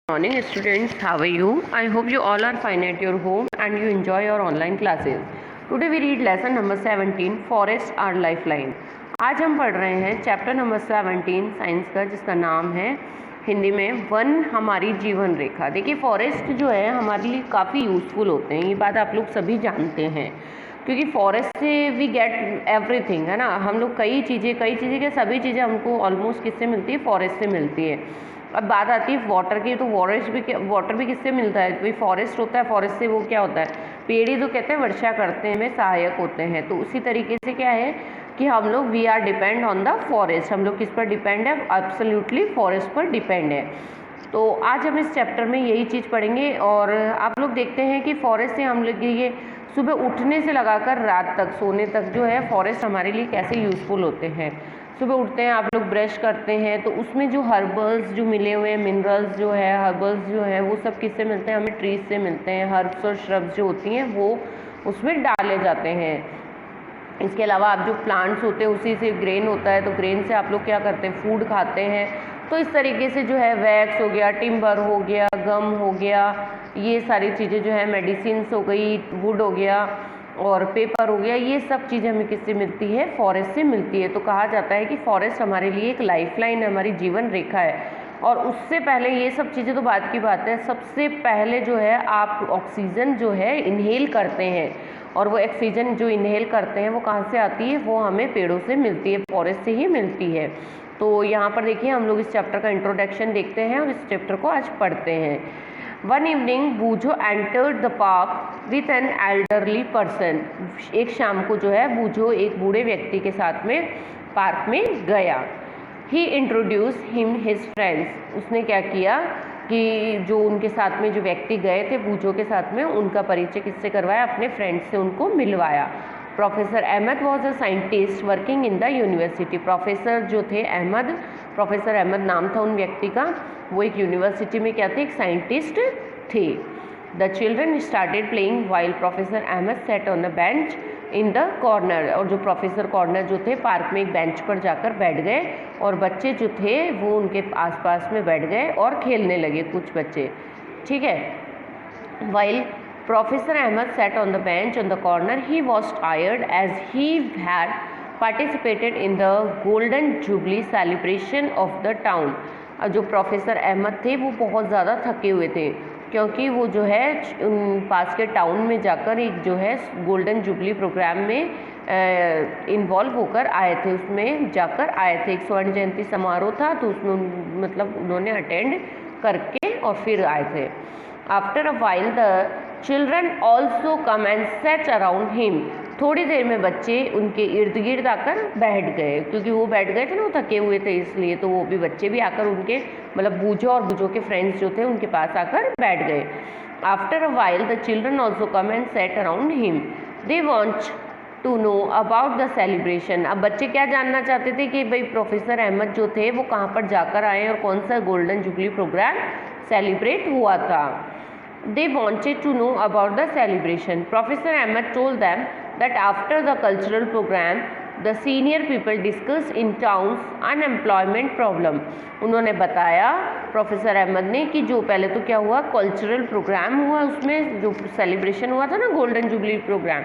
Morning students, how are you? I hope you all are fine at your home and you enjoy your online classes. Today we read lesson number 17, Forests are Lifeline. आज हम पढ़ रहे हैं chapter number 17 science का, जिसका नाम है हिंदी में वन हमारी जीवन रेखा। देखिए, फॉरेस्ट जो है हमारे लिए काफ़ी यूज़फुल होते हैं, ये बात आप लोग सभी जानते हैं, क्योंकि फॉरेस्ट से वी गेट एवरीथिंग, है ना। हम लोग कई चीज़ें क्या सभी चीज़ें हमको ऑलमोस्ट किससे मिलती है? फॉरेस्ट से मिलती है। अब बात आती है वाटर की, तो वाटर भी किससे मिलता है? भाई फॉरेस्ट होता है, फॉरेस्ट से वो क्या होता है? पेड़ ही तो कहते हैं वर्षा करते में सहायक होते हैं। तो उसी तरीके से क्या है कि हम लोग we are depend on the forest. हम लोग किस पर डिपेंड है? एब्सोल्युटली फॉरेस्ट पर डिपेंड है। तो आज हम इस चैप्टर में यही चीज़ पढ़ेंगे। और आप लोग देखते हैं कि फॉरेस्ट से हम लोग ये सुबह उठने से लगाकर रात तक सोने तक जो है फॉरेस्ट हमारे लिए कैसे यूज़फुल होते हैं। सुबह उठते हैं, आप लोग ब्रश करते हैं, तो उसमें जो हर्बल्स जो मिले हुए हैं, मिनरल्स जो है, हर्बल्स जो है, वो सब किससे मिलते हैं? हमें ट्रीज से मिलते हैं। हर्ब्स और श्रब्स जो होती हैं वो उसमें डाले जाते हैं। इसके अलावा आप जो प्लांट्स होते हैं उसी से ग्रेन होता है, तो ग्रेन से आप लोग क्या करते हैं? फूड खाते हैं। तो इस तरीके से जो है वैक्स हो गया, टिम्बर हो गया, गम हो गया, ये सारी चीज़ें जो है, मेडिसिन्स हो गई, वुड हो गया और पेपर हो गया, ये सब चीज़ें हमें किससे मिलती है? फॉरेस्ट से मिलती है। तो कहा जाता है कि फॉरेस्ट हमारे लिए एक लाइफलाइन है, हमारी जीवन रेखा है। और उससे पहले ये सब चीज़ें तो बात की बात है, सबसे पहले जो है आप ऑक्सीजन जो है इनहेल करते हैं, और वो ऑक्सीजन जो इनहेल करते हैं वो कहाँ से आती है? वो हमें पेड़ों से मिलती है, फॉरेस्ट से ही मिलती है। तो यहाँ पर देखिए, हम लोग इस चैप्टर का इंट्रोडक्शन देखते हैं और इस चैप्टर को आज पढ़ते हैं। One evening Boojho entered the park with an elderly person. एक शाम को जो है बूझो एक बूढ़े व्यक्ति के साथ में पार्क में गया। ही इंट्रोड्यूस हिम हिज फ्रेंड्स। उसने क्या किया कि जो उनके साथ में जो व्यक्ति गए थे बूझो के साथ में, उनका परिचय किससे करवाया? अपने फ्रेंड्स से उनको मिलवाया। Professor Ahmed was a scientist working in the university. Professor जो थे अहमद, प्रोफेसर अहमद नाम था उन व्यक्ति का, वो एक यूनिवर्सिटी में क्या थे? एक साइंटिस्ट थे। The children started playing while professor Ahmad sat on the bench in the corner. और जो प्रोफेसर कॉर्नर जो थे पार्क में एक बेंच पर जाकर बैठ गए, और बच्चे जो थे वो उनके आसपास में बैठ गए और खेलने लगे, कुछ बच्चे, ठीक है। While Professor Ahmed sat on the bench on the corner. He was tired as he had participated in the Golden Jubilee celebration of the town. जो प्रोफेसर अहमद थे वो बहुत ज़्यादा थके हुए थे, क्योंकि वो जो है उन पास के टाउन में जाकर एक जो है गोल्डन जुबली प्रोग्राम में इन्वॉल्व होकर आए थे, उसमें जाकर आए थे। एक स्वर्ण जयंती समारोह था, तो उसमें मतलब उन्होंने अटेंड करके और फिर आए थे। After a while the children also come and sat around him. थोड़ी देर में बच्चे उनके इर्द गिर्द आकर बैठ गए, क्योंकि वो बैठ गए थे ना, वो थके हुए थे इसलिए, तो वो भी बच्चे भी आकर उनके मतलब बूझो और बूझो के फ्रेंड्स जो थे उनके पास आकर बैठ गए। After a while the children also come and sat around him. They want to know about the celebration. अब बच्चे क्या जानना चाहते थे कि भाई प्रोफेसर अहमद जो थे वो कहाँ पर जाकर आए और कौन सा गोल्डन जुबली प्रोग्राम सेलिब्रेट हुआ था। They wanted to know about the celebration. Professor Ahmed told them that after the cultural program, the senior people discussed in town's unemployment problem. उन्होंने बताया प्रोफेसर अहमद ने कि जो पहले तो क्या हुआ, कल्चरल प्रोग्राम हुआ, उसमें जो सेलिब्रेशन हुआ था ना गोल्डन जुबली प्रोग्राम,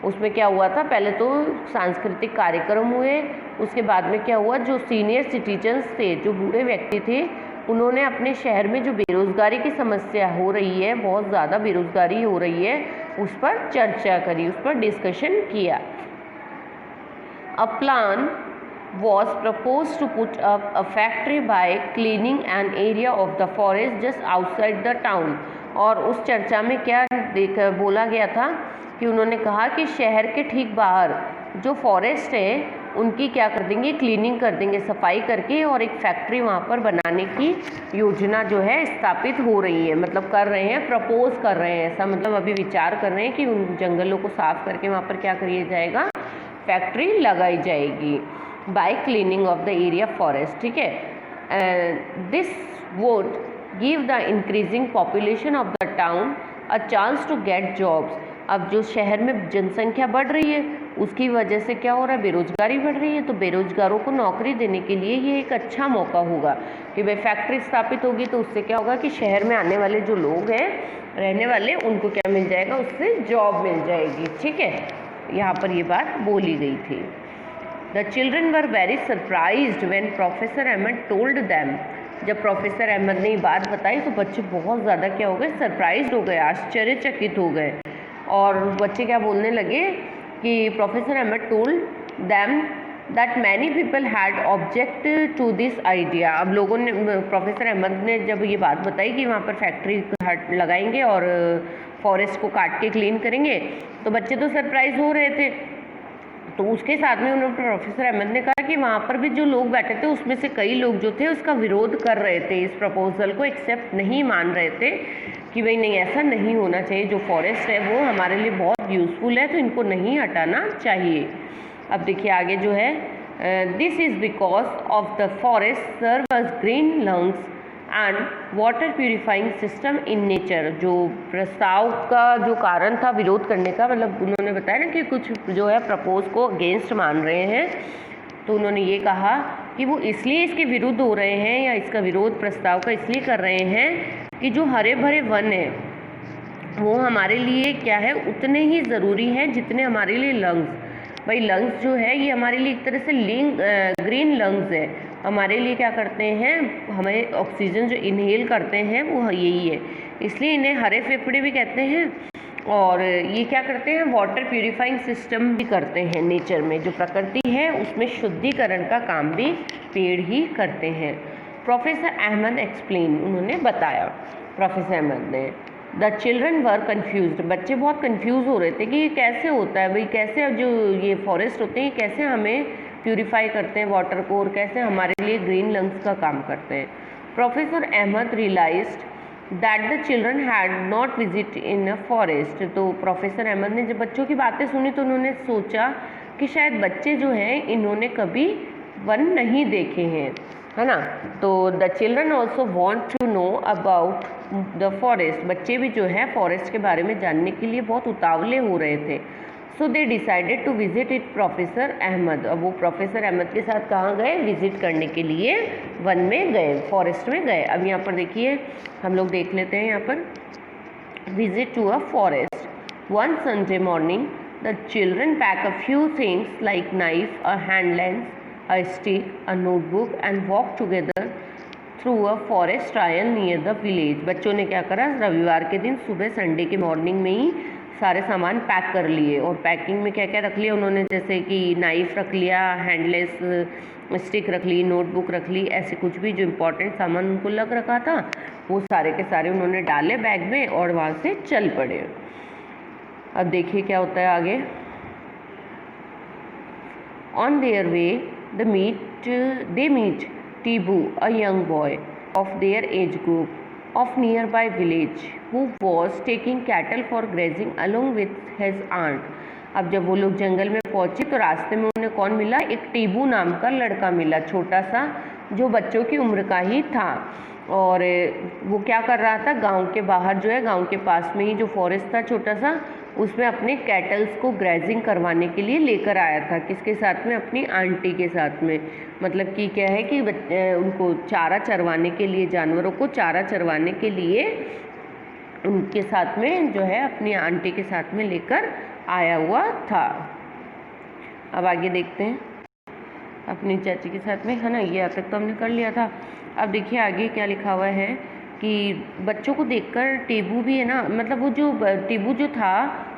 उसमें क्या हुआ था? पहले तो सांस्कृतिक कार्यक्रम हुए, उसके बाद में क्या हुआ, जो सीनियर सिटीजन्स थे, जो बूढ़े व्यक्ति थे, उन्होंने अपने शहर में जो बेरोज़गारी की समस्या हो रही है, बहुत ज़्यादा बेरोज़गारी हो रही है, उस पर चर्चा करी, उस पर डिस्कशन किया। A plan was proposed to put up a factory by cleaning an area of the forest just outside the town. और उस चर्चा में क्या बोला गया था कि उन्होंने कहा कि शहर के ठीक बाहर जो फॉरेस्ट है उनकी क्या कर देंगे? क्लीनिंग कर देंगे, सफाई करके, और एक फैक्ट्री वहाँ पर बनाने की योजना जो है स्थापित हो रही है, मतलब कर रहे हैं, प्रपोज कर रहे हैं, ऐसा मतलब अभी विचार कर रहे हैं कि उन जंगलों को साफ करके वहाँ पर क्या किया जाएगा? फैक्ट्री लगाई जाएगी by cleaning of the area forest, ठीक है। This would give the increasing population of the town a chance to get jobs. अब जो शहर में जनसंख्या बढ़ रही है उसकी वजह से क्या हो रहा है, बेरोजगारी बढ़ रही है। तो बेरोजगारों को नौकरी देने के लिए ये एक अच्छा मौका होगा कि भाई फैक्ट्री स्थापित होगी, तो उससे क्या होगा कि शहर में आने वाले जो लोग हैं रहने वाले, उनको क्या मिल जाएगा, उससे जॉब मिल जाएगी। ठीक है, यहाँ पर ये बात बोली गई थी। The children were very surprised when professor Ahmad told them. जब प्रोफेसर अहमद ने ये बात बताई तो बच्चे बहुत ज़्यादा क्या हो गए, सरप्राइज्ड हो गए, आश्चर्यचकित हो गए। और बच्चे क्या बोलने लगे कि professor Ahmad told them that many people had object to this idea. अब लोगों ने, प्रोफेसर अहमद ने जब ये बात बताई कि वहाँ पर फैक्ट्री लगाएंगे और फॉरेस्ट को काट के क्लीन करेंगे, तो बच्चे तो सरप्राइज हो रहे थे। तो उसके साथ में उन्होंने, प्रोफेसर अहमद ने कहा कि वहाँ पर भी जो लोग बैठे थे उसमें से कई लोग जो थे उसका विरोध कर रहे थे, इस प्रपोजल को एक्सेप्ट नहीं मान रहे थे कि भाई नहीं, ऐसा नहीं होना चाहिए, जो फॉरेस्ट है वो हमारे लिए बहुत यूज़फुल है, तो इनको नहीं हटाना चाहिए। अब देखिए आगे जो है, this is because of the forest serve as green lungs and water purifying system in nature. जो प्रस्ताव का जो कारण था विरोध करने का, मतलब उन्होंने बताया ना कि कुछ जो है प्रपोज को अगेंस्ट मान रहे हैं, तो उन्होंने ये कहा कि वो इसलिए इसके विरुद्ध हो रहे हैं, या इसका विरोध प्रस्ताव का इसलिए कर रहे हैं कि जो हरे भरे वन है वो हमारे लिए क्या है, उतने ही ज़रूरी हैं जितने हमारे लिए लंग्स। भाई लंग्स जो है ये हमारे लिए एक तरह से ग्रीन लंग्स है, हमारे लिए क्या करते हैं, हमें ऑक्सीजन जो इनहेल करते हैं वो यही है, इसलिए इन्हें हरे फेफड़े भी कहते हैं। और ये क्या करते हैं, वाटर प्यूरिफाइंग सिस्टम भी करते हैं। नेचर में जो प्रकृति है उसमें शुद्धिकरण का काम भी पेड़ ही करते हैं। प्रोफेसर अहमद एक्सप्लेन, उन्होंने बताया प्रोफेसर अहमद ने। द चिल्ड्रन वर कन्फ्यूज्ड, बच्चे बहुत कन्फ्यूज़ हो रहे थे कि ये कैसे होता है, भाई कैसे जो ये फॉरेस्ट होते हैं कैसे हमें प्यूरिफाई करते हैं वाटर को, और कैसे हमारे लिए ग्रीन लंग्स का काम करते हैं। Professor Ahmad realised that the children had not visit in a forest. तो प्रोफेसर अहमद ने जब बच्चों की बातें सुनी तो उन्होंने सोचा कि शायद बच्चे जो हैं इन्होंने कभी वन नहीं देखे हैं, है ना। तो the children also want to know about the forest, बच्चे भी जो है फॉरेस्ट के बारे में जानने के लिए बहुत उतावले हो रहे थे। So they decided to visit it professor Ahmed. अब वो प्रोफेसर अहमद के साथ कहाँ गए, विजिट करने के लिए वन में गए, फॉरेस्ट में गए। अब यहाँ पर देखिए हम लोग देख लेते हैं यहाँ पर, visit to a forest. One Sunday morning the children pack a few things like knife, a hand lens, a stick, a notebook and walk together through a forest trail near the village। बच्चों ने क्या करा, रविवार के दिन सुबह Sunday के morning में ही सारे सामान पैक कर लिए। और पैकिंग में क्या क्या रख लिया उन्होंने, जैसे कि नाइफ रख लिया, हैंडलेस स्टिक रख ली, नोटबुक रख ली, ऐसे कुछ भी जो इम्पोर्टेंट सामान उनको लग रखा था वो सारे के सारे उन्होंने डाले बैग में और वहाँ से चल पड़े। अब देखिए क्या होता है आगे। On their way they meet Tibu, a young boy of their age group of nearby village who was taking cattle for grazing along with his aunt। अब जब वो लोग जंगल में पहुंचे तो रास्ते में उन्हें कौन मिला, एक टीबू नाम का लड़का मिला, छोटा सा जो बच्चों की उम्र का ही था। और वो क्या कर रहा था, गांव के बाहर जो है, गांव के पास में ही जो फॉरेस्ट था छोटा सा, उसमें अपने कैटल्स को ग्रेजिंग करवाने के लिए लेकर आया था। किसके साथ में, अपनी आंटी के साथ में। मतलब कि क्या है कि उनको चारा चरवाने के लिए, जानवरों को चारा चरवाने के लिए उनके साथ में जो है अपनी आंटी के साथ में लेकर आया हुआ था। अब आगे देखते हैं, अपनी चाची के साथ में, है ना। ये अब तक तो हमने कर लिया था। अब देखिए आगे क्या लिखा हुआ है कि बच्चों को देखकर टीबू भी है ना, मतलब वो जो टीबू जो था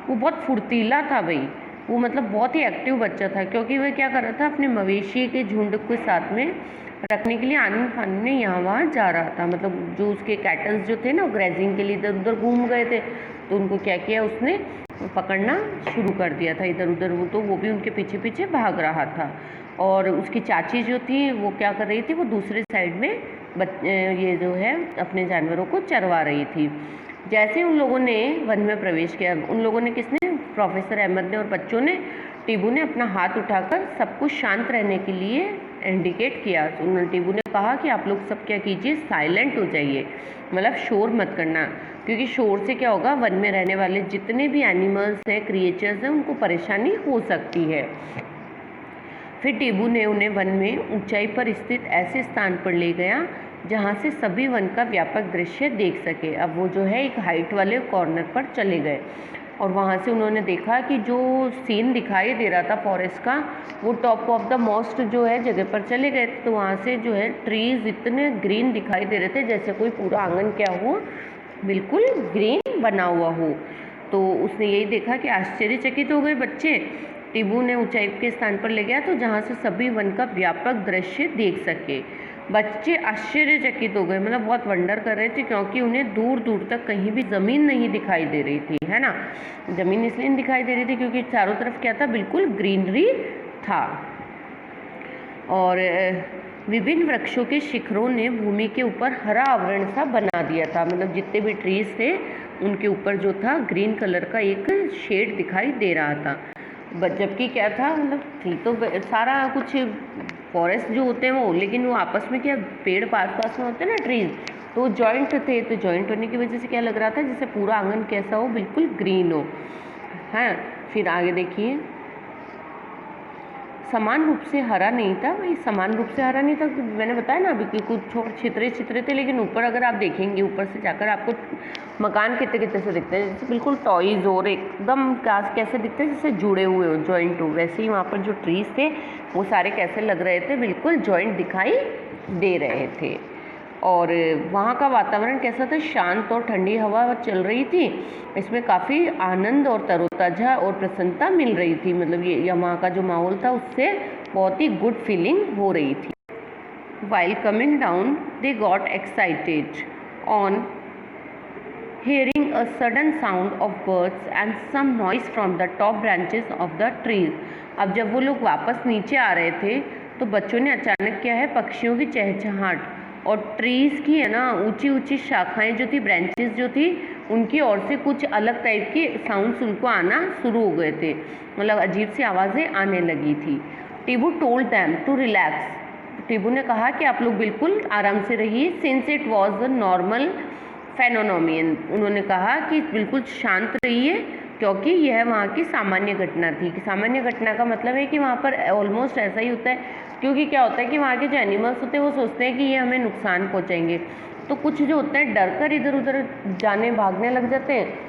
वो बहुत फुर्तीला था भाई, वो मतलब बहुत ही एक्टिव बच्चा था, क्योंकि वह क्या कर रहा था, अपने मवेशी के झुंड के साथ में रखने के लिए आनंद फानने में यहाँ वहाँ जा रहा था। मतलब जो उसके कैटल्स जो थे ना ग्रेजिंग के लिए इधर उधर घूम गए थे, तो उनको क्या किया, उसने पकड़ना शुरू कर दिया था इधर उधर। वो तो वो भी उनके पीछे पीछे भाग रहा था। और उसकी चाची जो थी वो क्या कर रही थी, वो दूसरे साइड में ये जो है अपने जानवरों को चरवा रही थी। जैसे उन लोगों ने वन में प्रवेश किया, उन लोगों ने, किसने, प्रोफेसर अहमद ने और बच्चों ने, टीबू ने अपना हाथ उठाकर सबको शांत रहने के लिए इंडिकेट किया। तो उन्होंने टीबू ने कहा कि आप लोग सब क्या कीजिए, साइलेंट हो जाइए, मतलब शोर मत करना, क्योंकि शोर से क्या होगा, वन में रहने वाले जितने भी एनिमल्स हैं, क्रिएचर्स हैं, उनको परेशानी हो सकती है। फिर टीबू ने उन्हें वन में ऊंचाई पर स्थित ऐसे स्थान पर ले गया जहाँ से सभी वन का व्यापक दृश्य देख सके। अब वो जो है एक हाइट वाले कॉर्नर पर चले गए और वहाँ से उन्होंने देखा कि जो सीन दिखाई दे रहा था फॉरेस्ट का, वो टॉप ऑफ द मोस्ट जो है जगह पर चले गए। तो वहाँ से जो है ट्रीज इतने ग्रीन दिखाई दे रहे थे जैसे कोई पूरा आंगन क्या हो, बिल्कुल ग्रीन बना हुआ हो। तो उसने यही देखा कि आश्चर्यचकित हो गए बच्चे। टीबू ने ऊंचाई के स्थान पर ले गया तो जहाँ से सभी वन का व्यापक दृश्य देख सके। बच्चे आश्चर्यचकित हो गए, मतलब बहुत वंडर कर रहे थे, क्योंकि उन्हें दूर दूर तक कहीं भी ज़मीन नहीं दिखाई दे रही थी, है ना। ज़मीन इसलिए नहीं दिखाई दे रही थी क्योंकि चारों तरफ क्या था, बिल्कुल ग्रीनरी था। और विभिन्न वृक्षों के शिखरों ने भूमि के ऊपर हरा आवरण सा बना दिया था, मतलब जितने भी ट्रीज थे उनके ऊपर जो था ग्रीन कलर का एक शेड दिखाई दे रहा था। जबकि क्या था, मतलब थी तो सारा कुछ फॉरेस्ट जो होते हैं वो, लेकिन वो आपस में क्या, पेड़ पास पास में होते हैं ना ट्रीज, तो जॉइंट थे। तो जॉइंट होने की वजह से क्या लग रहा था, जैसे पूरा आंगन कैसा हो, बिल्कुल ग्रीन हो, है। फिर आगे देखिए, समान रूप से हरा नहीं था। भाई समान रूप से हरा नहीं था, मैंने बताया ना अभी कि कुछ छोटे छितरे छितरे थे, लेकिन ऊपर अगर आप देखेंगे, ऊपर से जाकर आपको मकान कितने कितने से दिखते हैं, जैसे बिल्कुल टॉयज और एकदम कैसे दिखते हैं, जैसे जुड़े हुए हो, जॉइंट हो। वैसे ही वहाँ पर जो ट्रीज थे वो सारे कैसे लग रहे थे, बिल्कुल जॉइंट दिखाई दे रहे थे। और वहाँ का वातावरण कैसा था, शांत और ठंडी हवा चल रही थी। इसमें काफ़ी आनंद और तरोताज़ा और प्रसन्नता मिल रही थी, मतलब ये वहाँ का जो माहौल था उससे बहुत ही गुड फीलिंग हो रही थी। While coming down, they got excited on hearing a sudden sound of birds and some noise from the top branches of the trees. अब जब वो लोग वापस नीचे आ रहे थे तो बच्चों ने अचानक क्या है, पक्षियों की चहचहाट और ट्रीज की, है ना, ऊंची ऊंची शाखाएं जो थी, ब्रांचेस जो थी, उनकी ओर से कुछ अलग टाइप की साउंड्स उनको आना शुरू हो गए थे, मतलब अजीब सी आवाज़ें आने लगी थी। Tibu told them to relax. Tibu ने कहा कि आप लोग बिल्कुल आराम से रहिए, since it was the normal phenomenon. उन्होंने कहा कि बिल्कुल शांत रहिए क्योंकि यह वहाँ की सामान्य घटना थी। कि सामान्य घटना का मतलब है कि वहाँ पर ऑलमोस्ट ऐसा ही होता है, क्योंकि क्या होता है कि वहाँ के जो एनिमल्स होते हैं वो सोचते हैं कि ये हमें नुकसान पहुँचाएंगे, तो कुछ जो होता है डर कर इधर उधर जाने भागने लग जाते हैं।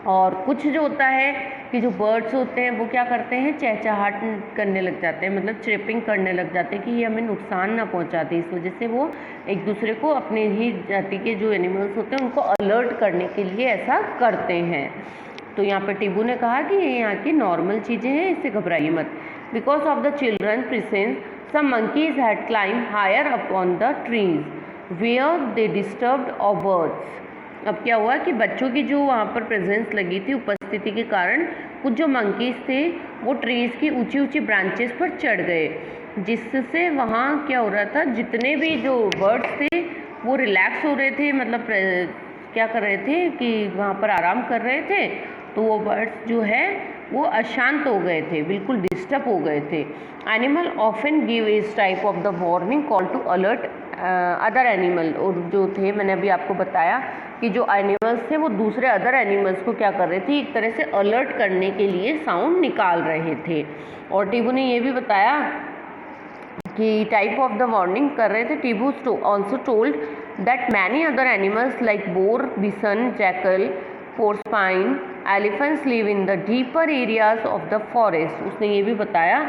और कुछ जो होता है कि जो बर्ड्स होते हैं वो क्या करते हैं, चहचहाट करने लग जाते हैं, मतलब चिरपिंग करने लग जाते हैं कि ये हमें नुकसान ना पहुंचाते। इस वजह से वो एक दूसरे को, अपने ही जाति के जो एनिमल्स होते हैं उनको अलर्ट करने के लिए ऐसा करते हैं। तो यहाँ पर टीबू ने कहा कि ये यहाँ की नॉर्मल चीज़ें हैं, इससे घबराइए मत। Because of the children presence some monkeys had climb higher upon the trees where they disturbed और बर्ड्स। अब क्या हुआ कि बच्चों की जो वहाँ पर प्रेजेंस लगी थी, उपस्थिति के कारण कुछ जो मंकीज थे वो ट्रीज़ की ऊंची ऊंची ब्रांचेस पर चढ़ गए, जिससे वहाँ क्या हो रहा था, जितने भी जो बर्ड्स थे वो रिलैक्स हो रहे थे, मतलब क्या कर रहे थे कि वहाँ पर आराम कर रहे थे। तो वो बर्ड्स जो है वो अशांत हो गए थे, बिल्कुल डिस्टर्ब हो गए थे। एनिमल ऑफन गिव इस type of the warning call to alert other animal. और जो थे, मैंने अभी आपको बताया कि जो एनिमल्स थे वो दूसरे अदर एनिमल्स को क्या कर रहे थे, एक तरह से अलर्ट करने के लिए साउंड निकाल रहे थे। और टीबू ने ये भी बताया कि टाइप ऑफ द वार्निंग कर रहे थे। Tibu also told that many other animals like boar, bison, jackal, porcupine, elephants live in the deeper areas of the forest. उसने ये भी बताया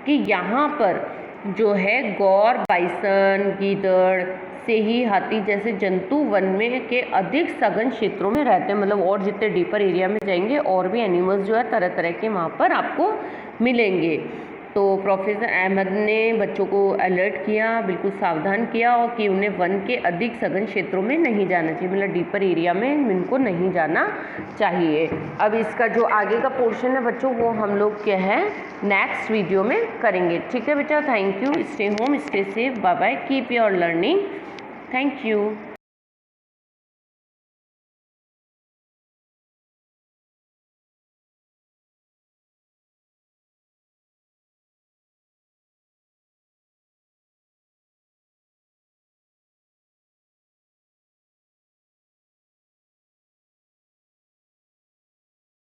कि यहाँ पर जो है गौर, बाइसन, गीदड़, सेही, हाथी जैसे जंतु वन में के अधिक सघन क्षेत्रों में रहते हैं, मतलब और जितने डीपर एरिया में जाएंगे और भी एनिमल्स जो है तरह तरह के वहाँ पर आपको मिलेंगे। तो प्रोफेसर अहमद ने बच्चों को अलर्ट किया, बिल्कुल सावधान किया, और कि उन्हें वन के अधिक सघन क्षेत्रों में नहीं जाना चाहिए, मतलब डीपर एरिया में इनको नहीं जाना चाहिए। अब इसका जो आगे का पोर्शन है बच्चों वो हम लोग क्या है नेक्स्ट वीडियो में करेंगे। ठीक है बेटा, thank you, stay home, stay safe, bye bye, keep your learning, thank you.